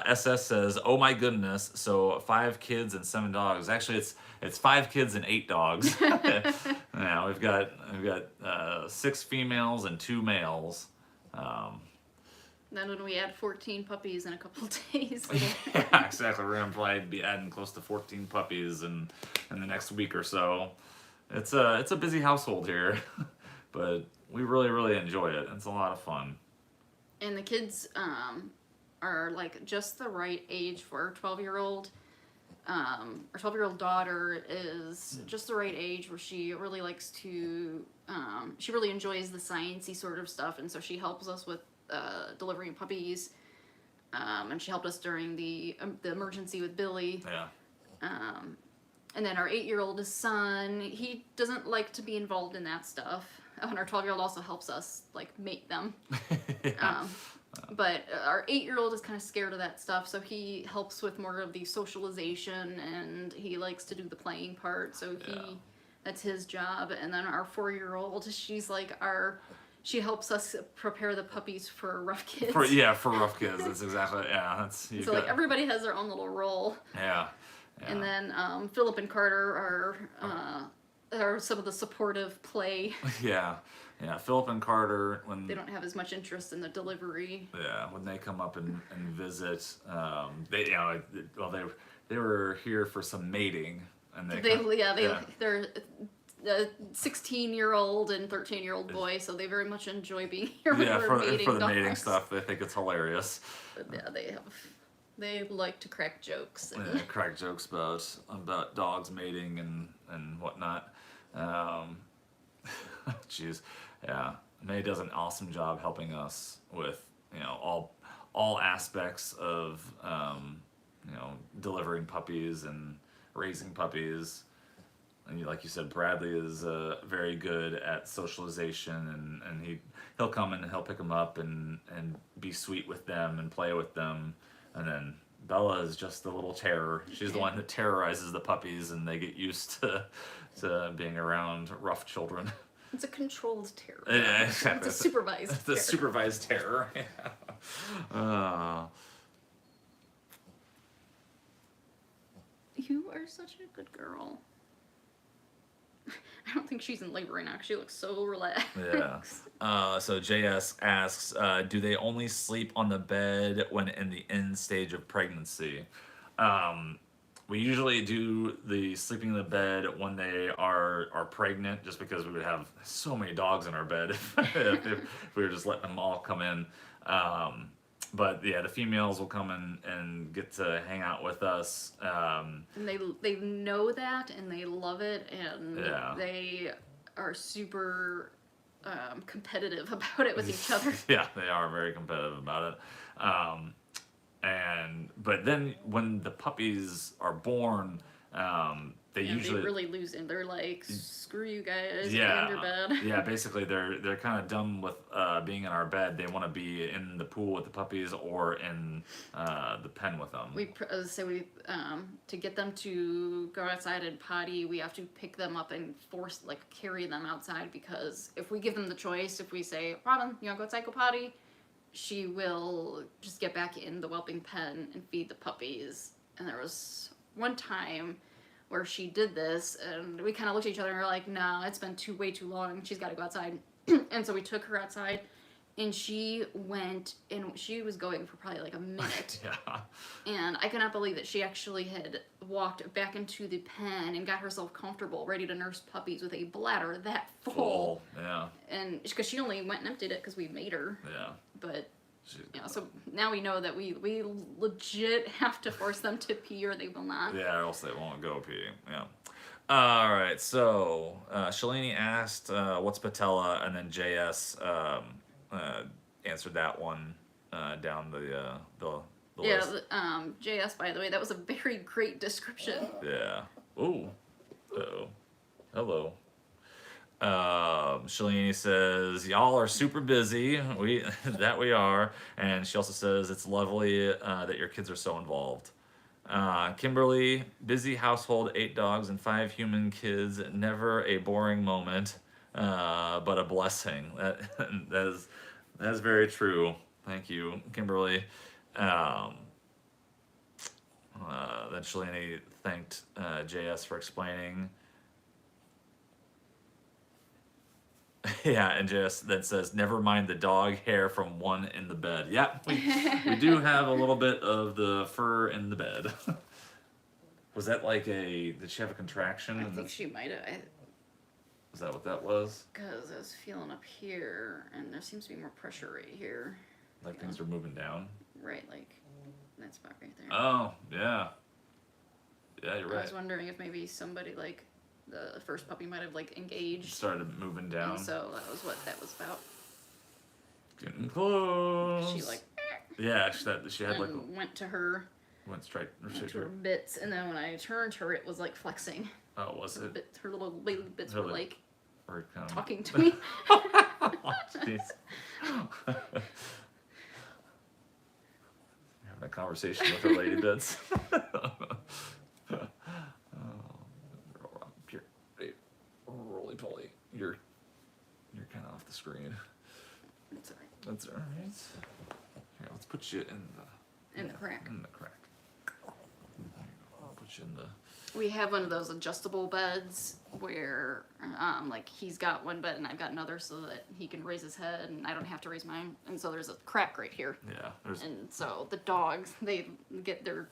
SS says, "Oh my goodness!" So 5 kids and 7 dogs. Actually, it's 5 kids and 8 dogs. Yeah, we've got 6 females and 2 males. Then when we add 14 puppies in a couple days. Yeah, exactly. We're gonna probably be adding close to 14 puppies in the next week or so. It's a busy household here, but we really enjoy it. It's a lot of fun. And the kids are like just the right age for a 12-year-old. Our 12-year-old daughter is just the right age where she really likes to, she really enjoys the sciencey sort of stuff, and so she helps us with delivering puppies, and she helped us during the emergency with Billy. Yeah. And then our 8-year-old son, he doesn't like to be involved in that stuff. And our 12-year-old also helps us like mate them. Yeah. But our 8-year-old is kind of scared of that stuff, so he helps with more of the socialization, and he likes to do the playing part, so that's his job. And then our 4-year-old, she's like our she helps us prepare the puppies for rough kids. For rough kids. That's exactly that's. So like everybody has their own little role. Yeah. And then Philip and Carter are some of the supportive play. Yeah. Philip and Carter, when they don't have as much interest in the delivery. Yeah, when they come up and visit, they were here for some mating, and they're a 16-year-old and 13-year-old boy, so they very much enjoy being here for the mating stuff. They think it's hilarious. But yeah, they like to crack jokes. Crack jokes about dogs mating and whatnot. Jeez, yeah. May does an awesome job helping us with all aspects of delivering puppies and raising puppies. And like you said, Bradley is very good at socialization, and he'll come and he'll pick them up and be sweet with them and play with them. And then Bella is just the little terror. She's the one that terrorizes the puppies, and they get used to being around rough children. It's a controlled terror. Yeah, exactly. It's a supervised terror. The supervised terror. Yeah. You are such a good girl. I don't think she's in labor right now. She looks so relaxed. Yeah. So JS asks, do they only sleep on the bed when in the end stage of pregnancy? We usually do the sleeping in the bed when they are pregnant, just because we would have so many dogs in our bed if we were just letting them all come in. But yeah, the females will come and get to hang out with us. And they know that, and they love it, and they are super competitive about it with each other. Yeah, they are very competitive about it. But then when the puppies are born, they usually really lose it. They're like, screw you guys, get in your bed. Yeah, basically they're kind of done with being in our bed. They want to be in the pool with the puppies or in the pen with them. To get them to go outside and potty, we have to pick them up and carry them outside, because if we give them the choice, if we say, Robin, you want to go outside, go potty, she will just get back in the whelping pen and feed the puppies. And there was one time where she did this, and we kind of looked at each other and were like, no, it's been way too long. She's got to go outside. And so we took her outside, and she went, and she was going for probably like a minute. Yeah. And I cannot believe that she actually had walked back into the pen and got herself comfortable, ready to nurse puppies with a bladder that full. Yeah. And because she only went and emptied it because we made her. Yeah. But so now we know that we legit have to force them to pee, or they will not. Yeah, or else they won't go pee. Yeah. All right. So Shalini asked, "What's patella?" and then JS answered that one down the list. JS, by the way, that was a very great description. Yeah. Ooh. Uh-oh. Hello. Shalini says, y'all are super busy. We are. And she also says, it's lovely that your kids are so involved. Kimberly, busy household, 8 dogs and 5 human kids. Never a boring moment, but a blessing. That is very true. Thank you, Kimberly. Then Shalini thanked JS for explaining. Yeah, and JS then says, never mind the dog hair from one in the bed. Yeah, we do have a little bit of the fur in the bed. Was that did she have a contraction? I think she might have. Is that what that was? Because I was feeling up here, and there seems to be more pressure right here. Like things are moving down? Right, like that spot right there. Oh, yeah. Yeah, you're right. I was wondering if maybe somebody the first puppy might have engaged. Started moving down. And so that was what that was about. Getting close. She Yeah, she had went to her. Went straight to her bits, and then when I turned her, it was flexing. Oh, was it? Her little baby bits were talking to me. me. Jeez. Having a conversation with her lady bits. Roly poly, you're kind of off the screen. It's alright. That's alright. Here, let's put you In the crack. In the crack. I'll put you in the. We have one of those adjustable beds where, like, he's got one bed and I've got another so that he can raise his head and I don't have to raise mine. And so there's a crack right here. Yeah. And so the dogs, they get their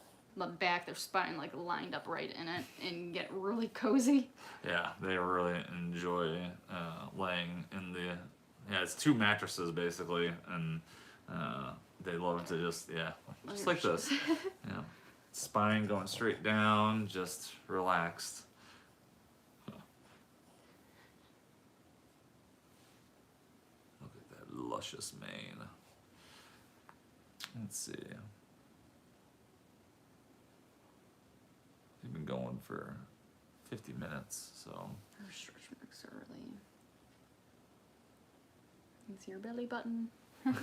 back, their spine, like, lined up right in it and get really cozy. Yeah, they really enjoy laying in the. Yeah, it's 2 mattresses basically, and they love to just like this. Yeah. Spine going straight down, just relaxed. Look at that luscious mane. Let's see. We've been going for 50 minutes, so. Her stretch marks are really. You see your belly button? All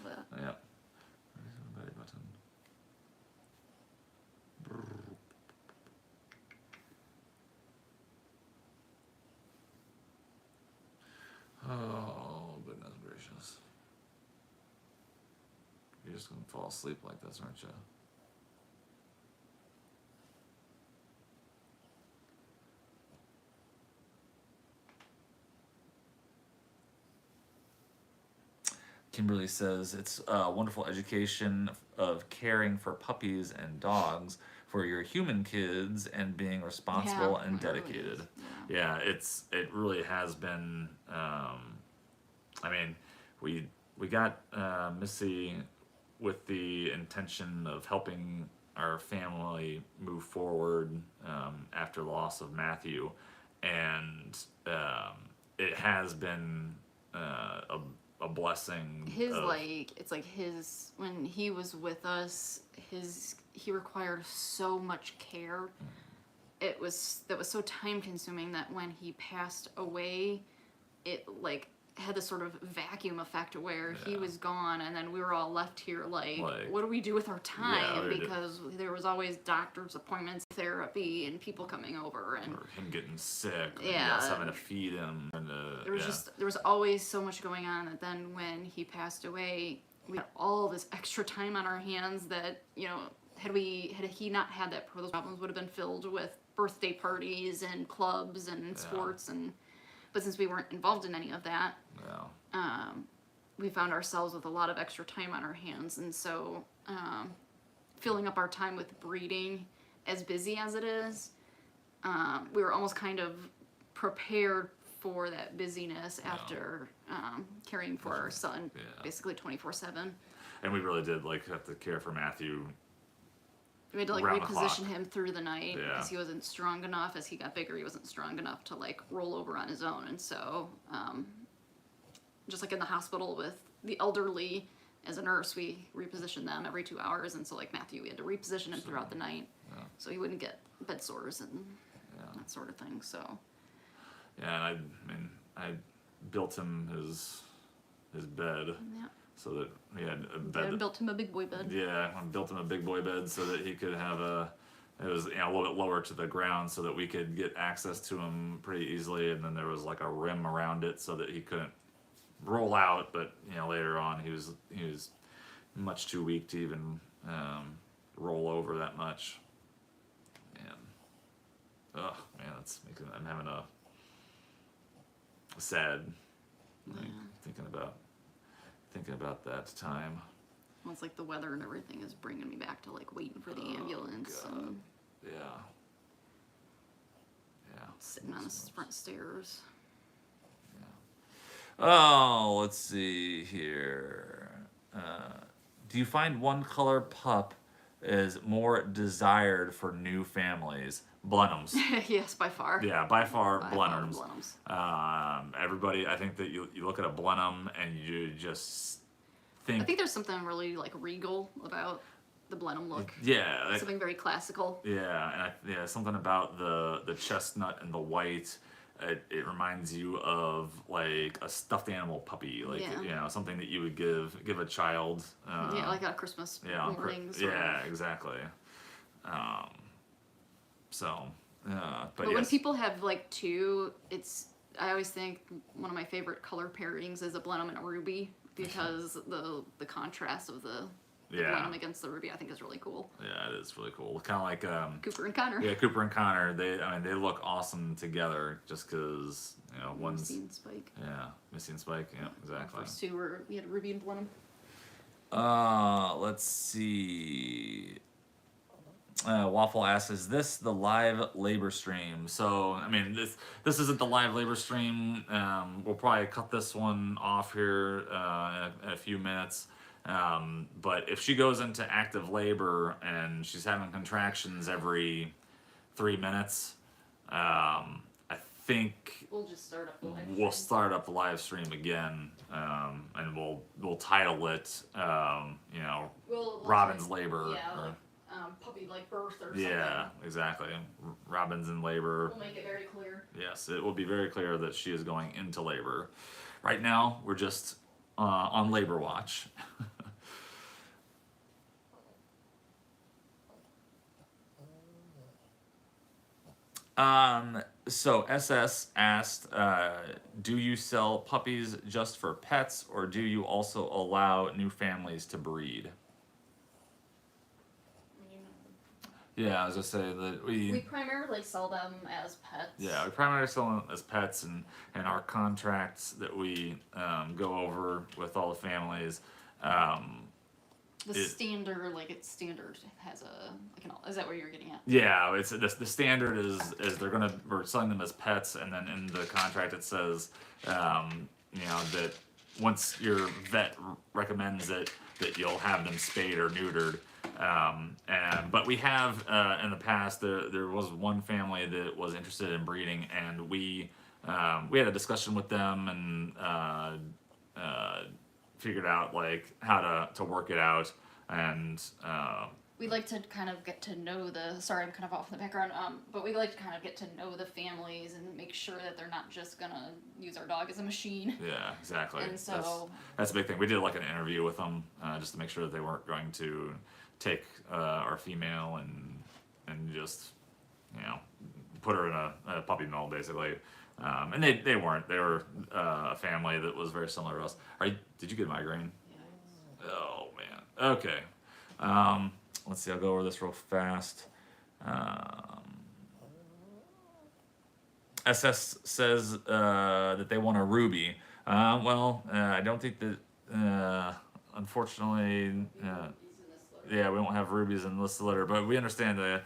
that. Yeah. There's the belly button. Oh, goodness gracious. You're just gonna fall asleep like this, aren't you? Kimberly says it's a wonderful education of caring for puppies and dogs for your human kids and being responsible and dedicated. Yeah, it really has been. I mean, we got Missy with the intention of helping our family move forward after the loss of Matthew, and it has been a blessing. His it's like his when he was with us, he required so much care. That was so time consuming that when he passed away, it like had this sort of vacuum effect where he was gone and then we were all left here like what do we do with our time? Because there was always doctor's appointments, therapy, and people coming over, and or him getting sick, us having to feed him, and there was always so much going on that then when he passed away, we had all this extra time on our hands that, you know, had he not had that, those problems would have been filled with birthday parties and clubs and sports, but since we weren't involved in any of that, we found ourselves with a lot of extra time on our hands, and so filling up our time with breeding, as busy as it is, we were almost kind of prepared for that busyness after caring for our son basically 24/7. And we really did have to care for Matthew. We had to reposition him through the night because he wasn't strong enough. As he got bigger, he wasn't strong enough to roll over on his own. And so, just like in the hospital with the elderly, as a nurse, we repositioned them every 2 hours. And so, Matthew, we had to reposition him throughout the night so he wouldn't get bed sores and that sort of thing. So. Yeah, and I built him his bed. Yeah. So that he had a bed. I built him a big boy bed. Yeah, I built him a big boy bed so that he could have it was a little bit lower to the ground so that we could get access to him pretty easily, and then there was a rim around it so that he couldn't roll out, but later on he was much too weak to even roll over that much. And oh man, I'm having a sad thinking about that time. Well, it's the weather and everything is bringing me back to waiting for the ambulance. God. And yeah. sitting on the front stairs. Yeah. Oh, let's see here. Do you find one color pup is more desired for new families? Blenheims. Yes, by far. Yeah, by far Blenheims. Blenheims. Everybody, I think that you look at a Blenheim and you just think. I think there's something really regal about the Blenheim look. Yeah. Something very classical. Yeah, and something about the chestnut and the white. It reminds you of a stuffed animal puppy, something that you would give a child. At Christmas mornings. Yeah, exactly. So, but when people have two, it's I always think one of my favorite color pairings is a Blenheim and a ruby because the contrast of the Blenheim against the ruby I think is really cool. Yeah, it is really cool. Kind of like Cooper and Connor. Yeah, Cooper and Connor. They look awesome together just because one's Missy and Spike. Yeah, Missy and Spike. Yeah, exactly. First two we had Ruby and Blenheim. Let's see. Waffle asks, "Is this the live labor stream?" So, I mean, this isn't the live labor stream. We'll probably cut this one off here in a few minutes. But if she goes into active labor and she's having contractions every 3 minutes, I think We'll just start up the live stream. we'll start up the live stream again, and we'll title it, We'll Robin's labor. Yeah, or- like puppy like birth or something. Yeah, exactly. Robin's in labor. We'll make it very clear. Yes, it will be very clear that she is going into labor. Right now, we're just on labor watch. So SS asked, do you sell puppies just for pets, or do you also allow new families to breed? Yeah, I was gonna say that We primarily sell them as pets. Yeah, we primarily sell them as pets, and our contracts that we go over with all the families. Standard, like it's standard, has a like an. Is that what you're getting at? Yeah, it's the standard is we're selling them as pets, and then in the contract it says, that once your vet recommends it, that you'll have them spayed or neutered. But we have in the past there was one family that was interested in breeding, and we had a discussion with them and figured out like how to work it out, and We like to kind of get to know sorry, I'm kind of off in the background, but we like to kind of get to know the families and make sure that they're not just gonna use our dog as a machine. yeah, exactly. And so that's a big thing. We did like an interview with them just to make sure that they weren't going to take our female and just put her in a puppy mill basically. And they weren't. They were a family that was very similar to us. Did you get a migraine? Yeah. Oh man. Okay. Let's see. I'll go over this real fast. SS says that they want a ruby. I don't think that. Unfortunately. Yeah, we don't have rubies in this litter, but we understand that.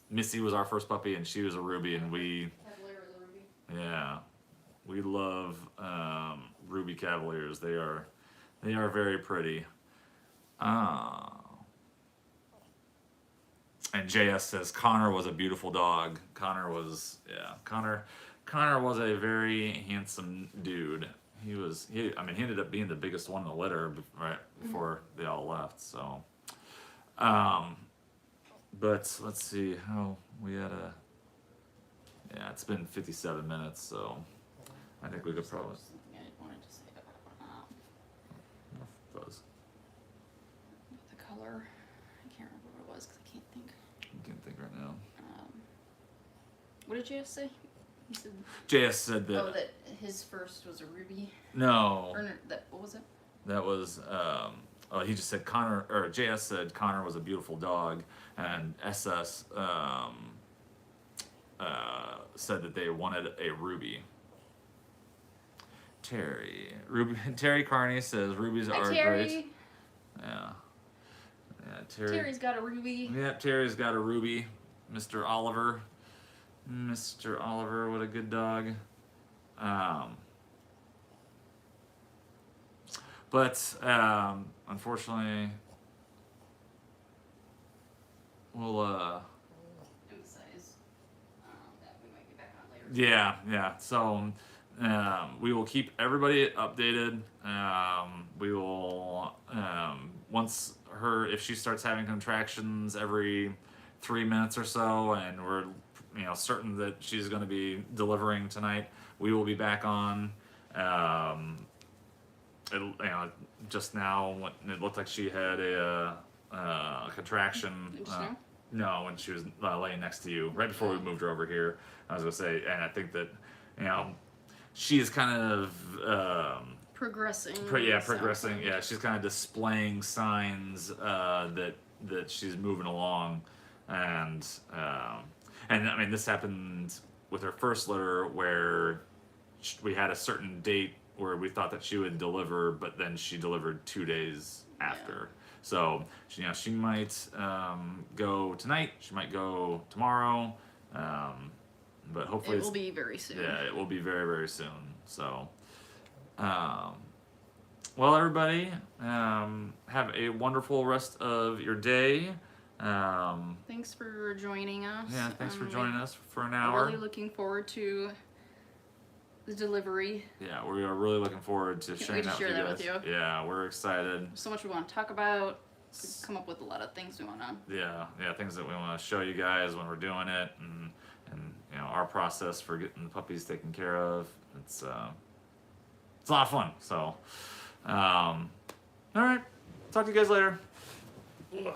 Missy was our first puppy, and she was a ruby, and we. Cavalier is a ruby. Yeah, we love ruby Cavaliers. They are very pretty. And JS says Connor was a beautiful dog. Connor was a very handsome dude. He ended up being the biggest one in the litter right before they all left. So, but let's see how we had it's been 57 minutes, so I think we could probably. Something I wanted to say about Buzz. the color. I can't remember what it was because I can't think. I can't think right now. What did JS say? He said. JS said that. that his first was a ruby. No. Or what was it? That was. He just said Connor, or JS said Connor was a beautiful dog, and SS said that they wanted a ruby. Terry Carney says rubies Hi, are Terry. great. Yeah. Terry's got a ruby. Yep, Terry's got a ruby. Mr. Oliver, what a good dog. But unfortunately, we'll Emphasize that we might be back on later. yeah. So we will keep everybody updated. We will once if she starts having contractions every 3 minutes or so, and we're certain that she's going to be delivering tonight, we will be back on. Just now, it looked like she had a contraction. No, when she was laying next to you, right before we moved her over here. I was gonna say, and I think that, you know, she is kind of Progressing. progressing. Yeah, she's kind of displaying signs that she's moving along, and I mean this happened with her first litter where we had a certain date where we thought that she would deliver, but then she delivered 2 days after. So she, you know, she might go tonight. She might go tomorrow. But hopefully It will be very soon. Yeah, it will be very, very soon. So, well, everybody, have a wonderful rest of your day. Thanks for joining us. Yeah, thanks for joining us for an We're hour. really looking forward to the delivery. Yeah, we are really looking forward to Can't sharing wait to that share that with you with guys. Yeah, we're excited. So much we want to talk about. We've come up with a lot of things we want to. Yeah, things that we want to show you guys when we're doing it, and you know our process for getting the puppies taken care of. It's a lot of fun. So, all right, talk to you guys later. Ugh.